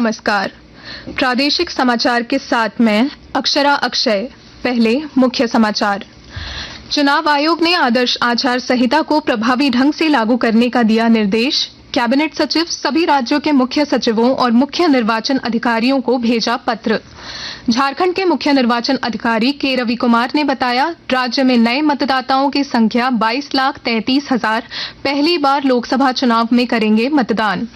नमस्कार। प्रादेशिक समाचार के साथ मैं अक्षरा अक्षय। पहले मुख्य समाचार। चुनाव आयोग ने आदर्श आचार संहिता को प्रभावी ढंग से लागू करने का दिया निर्देश। कैबिनेट सचिव सभी राज्यों के मुख्य सचिवों और मुख्य निर्वाचन अधिकारियों को भेजा पत्र। झारखंड के मुख्य निर्वाचन अधिकारी के रवि कुमार ने बताया, राज्य में नए मतदाताओं की संख्या 22,33,000 पहली बार लोकसभा चुनाव में करेंगे मतदान।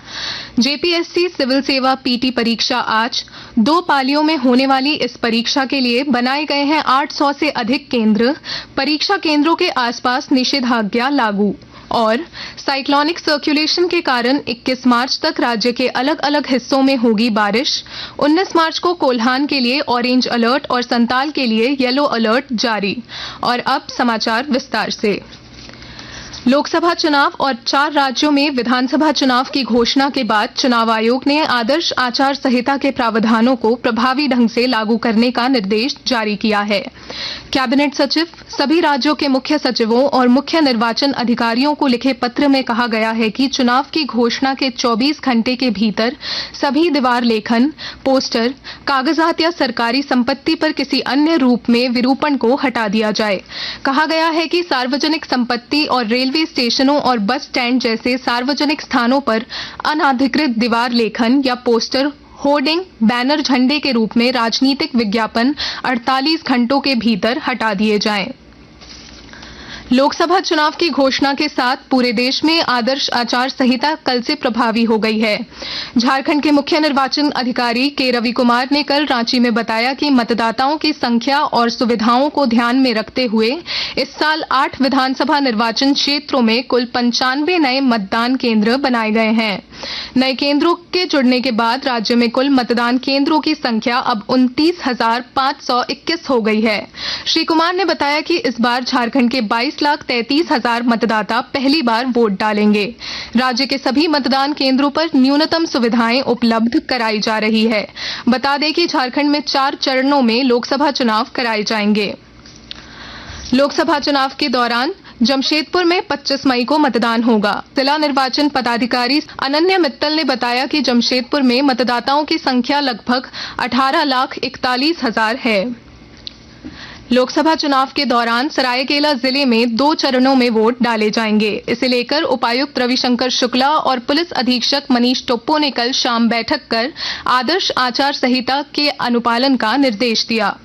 जेपीएससी सिविल सेवा पीटी परीक्षा आज 2 पालियों में होने वाली इस परीक्षा के लिए बनाए गए हैं 800 से अधिक केंद्र। परीक्षा केंद्रों के आसपास निषेधाज्ञा लागू। और साइक्लोनिक सर्कुलेशन के कारण 21 मार्च तक राज्य के अलग अलग हिस्सों में होगी बारिश। 19 मार्च को कोल्हान के लिए ऑरेंज अलर्ट और संताल के लिए येलो अलर्ट जारी। और अब समाचार विस्तार से। लोकसभा चुनाव और 4 राज्यों में विधानसभा चुनाव की घोषणा के बाद चुनाव आयोग ने आदर्श आचार संहिता के प्रावधानों को प्रभावी ढंग से लागू करने का निर्देश जारी किया है। कैबिनेट सचिव सभी राज्यों के मुख्य सचिवों और मुख्य निर्वाचन अधिकारियों को लिखे पत्र में कहा गया है कि चुनाव की घोषणा के 24 घंटे के भीतर सभी दीवार लेखन, पोस्टर, कागजात या सरकारी संपत्ति पर किसी अन्य रूप में विरूपण को हटा दिया जाए। कहा गया है कि सार्वजनिक संपत्ति और रेलवे स्टेशनों और बस स्टैंड जैसे सार्वजनिक स्थानों पर अनाधिकृत दीवार लेखन या पोस्टर, होर्डिंग, बैनर, झंडे के रूप में राजनीतिक विज्ञापन 48 घंटों के भीतर हटा दिए जाएं। लोकसभा चुनाव की घोषणा के साथ पूरे देश में आदर्श आचार संहिता कल से प्रभावी हो गई है। झारखंड के मुख्य निर्वाचन अधिकारी के रवि कुमार ने कल रांची में बताया कि मतदाताओं की संख्या और सुविधाओं को ध्यान में रखते हुए इस साल 8 विधानसभा निर्वाचन क्षेत्रों में कुल 95 नए मतदान केंद्र बनाए गए हैं। नए केंद्रों के जुड़ने के बाद राज्य में कुल मतदान केंद्रों की संख्या अब 29,521 हो गई है। श्री कुमार ने बताया कि इस बार झारखंड के 22,33,000 मतदाता पहली बार वोट डालेंगे। राज्य के सभी मतदान केंद्रों पर न्यूनतम सुविधाएं उपलब्ध कराई जा रही है। बता दें कि झारखंड में 4 चरणों में लोकसभा चुनाव कराए जाएंगे। लोकसभा चुनाव के दौरान जमशेदपुर में 25 मई को मतदान होगा। जिला निर्वाचन पदाधिकारी अनन्या मित्तल ने बताया कि जमशेदपुर में मतदाताओं की संख्या लगभग 18,41,000 है। लोकसभा चुनाव के दौरान सरायकेला जिले में 2 चरणों में वोट डाले जाएंगे। इसे लेकर उपायुक्त रविशंकर शुक्ला और पुलिस अधीक्षक मनीष टोप्पो ने कल शाम बैठक कर आदर्श आचार संहिता के अनुपालन का निर्देश दिया।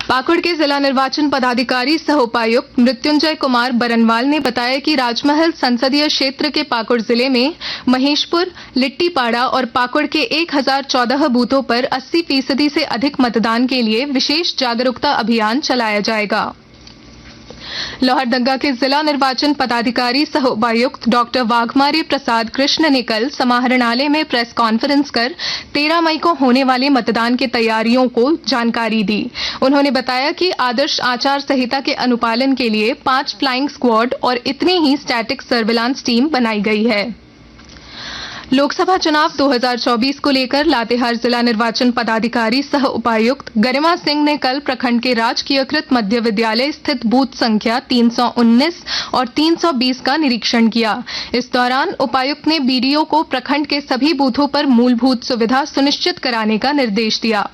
पाकुड़ के जिला निर्वाचन पदाधिकारी सह उपायुक्त मृत्युंजय कुमार बरनवाल ने बताया कि राजमहल संसदीय क्षेत्र के पाकुड़ जिले में महेशपुर, लिट्टीपाड़ा और पाकुड़ के 1014 बूथों पर 80% से अधिक मतदान के लिए विशेष जागरूकता अभियान चलाया जाएगा। लोहरदगा के जिला निर्वाचन पदाधिकारी सह उपायुक्त डॉक्टर वाघमारे प्रसाद कृष्ण ने कल समाहरणालय में प्रेस कॉन्फ्रेंस कर 13 मई को होने वाले मतदान की तैयारियों को जानकारी दी। उन्होंने बताया कि आदर्श आचार संहिता के अनुपालन के लिए 5 फ्लाइंग स्क्वाड और इतनी ही स्टैटिक सर्विलांस टीम बनाई गई है। लोकसभा चुनाव 2024 को लेकर लातेहार जिला निर्वाचन पदाधिकारी सह उपायुक्त गरिमा सिंह ने कल प्रखंड के राजकीयकृत मध्य विद्यालय स्थित बूथ संख्या 319 और 320 का निरीक्षण किया। इस दौरान उपायुक्त ने बीडीओ को प्रखंड के सभी बूथों पर मूलभूत सुविधा सुनिश्चित कराने का निर्देश दिया।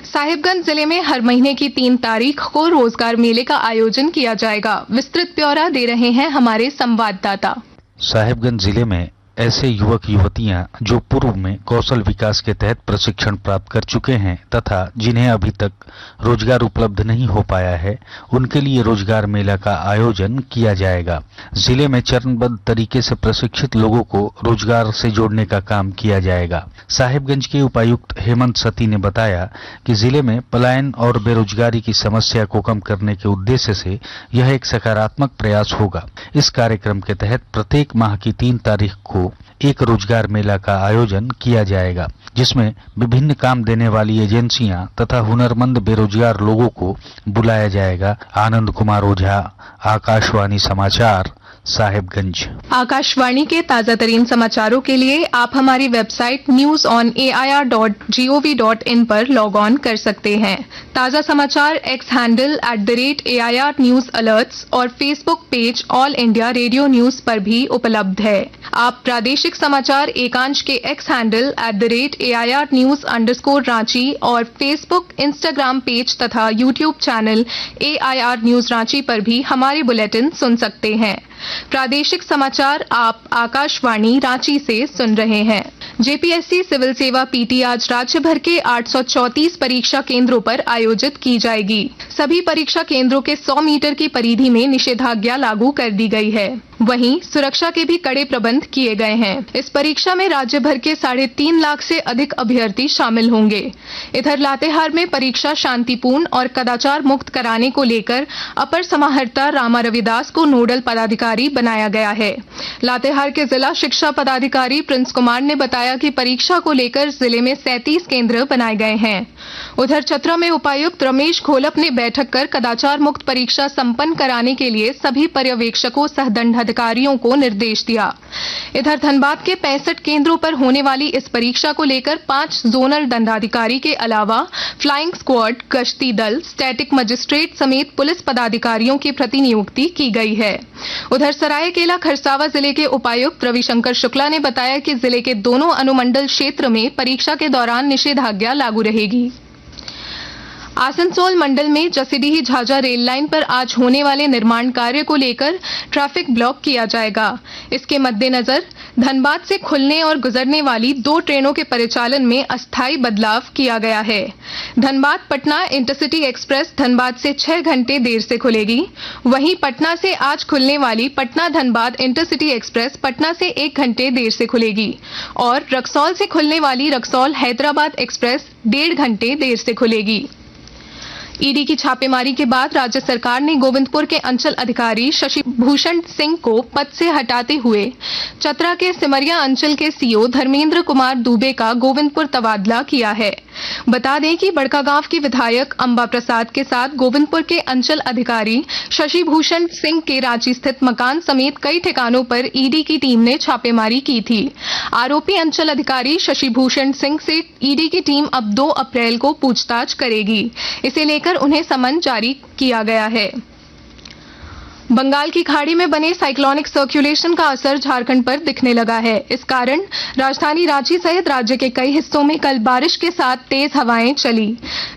साहिबगंज जिले में हर महीने की 3 तारीख को रोजगार मेले का आयोजन किया जाएगा। विस्तृत ब्यौरा दे रहे हैं हमारे संवाददाता। साहिबगंज जिले में ऐसे युवक युवतियां जो पूर्व में कौशल विकास के तहत प्रशिक्षण प्राप्त कर चुके हैं तथा जिन्हें अभी तक रोजगार उपलब्ध नहीं हो पाया है, उनके लिए रोजगार मेला का आयोजन किया जाएगा। जिले में चरणबद्ध तरीके से प्रशिक्षित लोगों को रोजगार से जोड़ने का काम किया जाएगा। साहिबगंज के उपायुक्त हेमंत सती ने बताया कि जिले में पलायन और बेरोजगारी की समस्या को कम करने के उद्देश्य से यह एक सकारात्मक प्रयास होगा। इस कार्यक्रम के तहत प्रत्येक माह की 3 तारीख को एक रोजगार मेला का आयोजन किया जाएगा, जिसमें विभिन्न काम देने वाली एजेंसियां तथा हुनरमंद बेरोजगार लोगों को बुलाया जाएगा। आनंद कुमार ओझा, आकाशवाणी समाचार, साहिबगंज। आकाशवाणी के ताजा तरीन समाचारों के लिए आप हमारी वेबसाइट newsonair.gov.in पर लॉग ऑन कर सकते हैं। ताजा समाचार x handle @AIR News Alerts और Facebook page all India radio news पर भी उपलब्ध है। आप प्रादेशिक समाचार एकांश के एक्स हैंडल @AIR News_Ranchi और फेसबुक, इंस्टाग्राम पेज तथा YouTube channel AIR News Ranchi पर भी हमारे बुलेटिन सुन सकते हैं। प्रादेशिक समाचार आप आकाशवाणी रांची से सुन रहे हैं। जेपीएससी सिविल सेवा पीटी आज राज्य भर के 834 परीक्षा केंद्रों पर आयोजित की जाएगी। सभी परीक्षा केंद्रों के 100 मीटर की परिधि में निषेधाज्ञा लागू कर दी गई है। वहीं सुरक्षा के भी कड़े प्रबंध किए गए हैं। इस परीक्षा में राज्य भर के 3.5 लाख से अधिक अभ्यर्थी शामिल होंगे। इधर लातेहार में परीक्षा शांतिपूर्ण और कदाचार मुक्त कराने को लेकर अपर समाहर्ता रामा रविदास को नोडल पदाधिकारी बनाया गया है। लातेहार के जिला शिक्षा पदाधिकारी प्रिंस कुमार ने बताया कि परीक्षा को लेकर जिले में 37 केंद्र बनाए गए हैं। उधर चतरा में उपायुक्त रमेश घोलप ने बैठक कर कदाचार मुक्त परीक्षा संपन्न कराने के लिए सभी पर्यवेक्षकों सह दंडाधिकारियों को निर्देश दिया। इधर धनबाद के 65 केंद्रों पर होने वाली इस परीक्षा को लेकर 5 जोनल दंडाधिकारी के अलावा फ्लाइंग स्क्वाड, गश्ती दल, स्टैटिक मजिस्ट्रेट समेत पुलिस पदाधिकारियों की प्रतिनियुक्ति की गई है। उधर सरायकेला खरसावा जिले के उपायुक्त रविशंकर शुक्ला ने बताया कि जिले के दोनों अनुमंडल क्षेत्र में परीक्षा के दौरान निषेधाज्ञा लागू रहेगी। आसनसोल मंडल में जसीडीह झाझा रेल लाइन पर आज होने वाले निर्माण कार्य को लेकर ट्रैफिक ब्लॉक किया जाएगा। इसके मद्देनजर धनबाद से खुलने और गुजरने वाली 2 ट्रेनों के परिचालन में अस्थायी बदलाव किया गया है। धनबाद पटना इंटरसिटी एक्सप्रेस धनबाद से 6 घंटे देर से खुलेगी। वहीं पटना से आज खुलने वाली पटना धनबाद इंटरसिटी एक्सप्रेस पटना से 1 घंटे देर से खुलेगी और रक्सौल से खुलने वाली रक्सौल हैदराबाद एक्सप्रेस 1.5 घंटे देर से खुलेगी। ईडी की छापेमारी के बाद राज्य सरकार ने गोविंदपुर के अंचल अधिकारी शशि भूषण सिंह को पद से हटाते हुए चतरा के सिमरिया अंचल के सीओ धर्मेंद्र कुमार दुबे का गोविंदपुर तबादला किया है। बता दें कि बड़कागांव की विधायक अंबा प्रसाद के साथ गोविंदपुर के अंचल अधिकारी शशि भूषण सिंह के रांची स्थित मकान समेत कई ठिकानों पर ईडी की टीम ने छापेमारी की थी। आरोपी अंचल अधिकारी शशि भूषण सिंह से ईडी की टीम अब 2 अप्रैल को पूछताछ करेगी। इसे लेकर उन्हें समन जारी किया गया है। बंगाल की खाड़ी में बने साइक्लोनिक सर्कुलेशन का असर झारखंड पर दिखने लगा है। इस कारण राजधानी रांची सहित राज्य के कई हिस्सों में कल बारिश के साथ तेज हवाएं चली।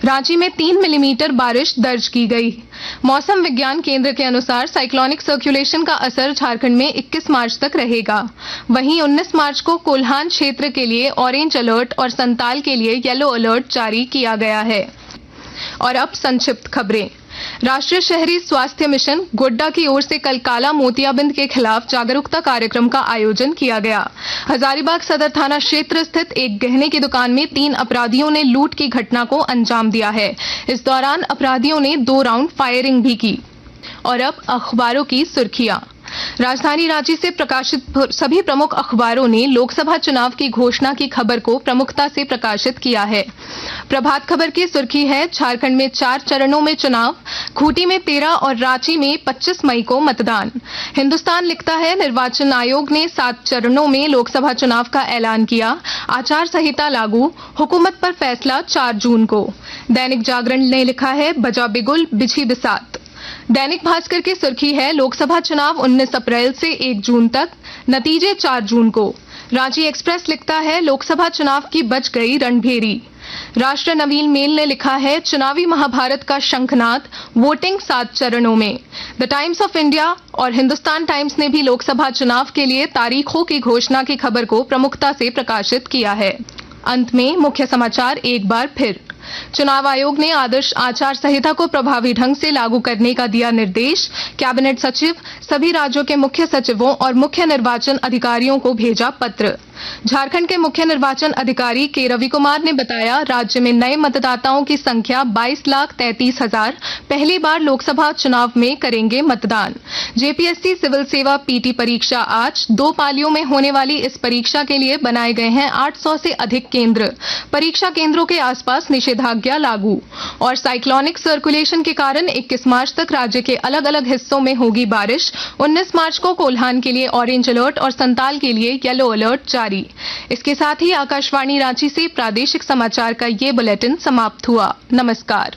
रांची में 3 मिलीमीटर बारिश दर्ज की गई। मौसम विज्ञान केंद्र के अनुसार साइक्लोनिक सर्कुलेशन का असर झारखंड में 21 मार्च तक रहेगा। वहीं 19 मार्च को कोल्हान क्षेत्र के लिए ऑरेंज अलर्ट और संताल के लिए येलो अलर्ट जारी किया गया है। और अब संक्षिप्त खबरें। राष्ट्रीय शहरी स्वास्थ्य मिशन गोड्डा की ओर से कल काला मोतियाबिंद के खिलाफ जागरूकता कार्यक्रम का आयोजन किया गया। हजारीबाग सदर थाना क्षेत्र स्थित एक गहने की दुकान में 3 अपराधियों ने लूट की घटना को अंजाम दिया है। इस दौरान अपराधियों ने 2 राउंड फायरिंग भी की। और अब अखबारों की सुर्खियां। राजधानी रांची से प्रकाशित सभी प्रमुख अखबारों ने लोकसभा चुनाव की घोषणा की खबर को प्रमुखता से प्रकाशित किया है। प्रभात खबर की सुर्खी है, झारखंड में 4 चरणों में चुनाव, खूंटी में 13 और रांची में 25 मई को मतदान। हिंदुस्तान लिखता है, निर्वाचन आयोग ने 7 चरणों में लोकसभा चुनाव का ऐलान किया, आचार संहिता लागू, हुकूमत पर फैसला 4 जून को। दैनिक जागरण ने लिखा है, बजा बिगुल बिछी बिसात। दैनिक भास्कर की सुर्खी है, लोकसभा चुनाव 19 अप्रैल से 1 जून तक, नतीजे 4 जून को। रांची एक्सप्रेस लिखता है, लोकसभा चुनाव की बज गई रणभेरी। राष्ट्र नवीन मेल ने लिखा है, चुनावी महाभारत का शंखनाद, वोटिंग 7 चरणों में। द टाइम्स ऑफ इंडिया और हिंदुस्तान टाइम्स ने भी लोकसभा चुनाव के लिए तारीखों की घोषणा की खबर को प्रमुखता से प्रकाशित किया है। अंत में मुख्य समाचार एक बार फिर। चुनाव आयोग ने आदर्श आचार संहिता को प्रभावी ढंग से लागू करने का दिया निर्देश। कैबिनेट सचिव, सभी राज्यों के मुख्य सचिवों और मुख्य निर्वाचन अधिकारियों को भेजा पत्र। झारखंड के मुख्य निर्वाचन अधिकारी के रवि कुमार ने बताया, राज्य में नए मतदाताओं की संख्या 22,33,000 पहली बार लोकसभा चुनाव में करेंगे मतदान। जेपीएससी सिविल सेवा पीटी परीक्षा आज 2 पालियों में होने वाली इस परीक्षा के लिए बनाए गए हैं 800 से अधिक केंद्र। परीक्षा केंद्रों के आसपास निषेधाज्ञा लागू। और साइक्लोनिक सर्कुलेशन के कारण 21 मार्च तक राज्य के अलग अलग हिस्सों में होगी बारिश। 19 मार्च को कोल्हान के लिए ऑरेंज अलर्ट और संताल के लिए येलो अलर्ट जारी। इसके साथ ही आकाशवाणी रांची से प्रादेशिक समाचार का ये बुलेटिन समाप्त हुआ। नमस्कार।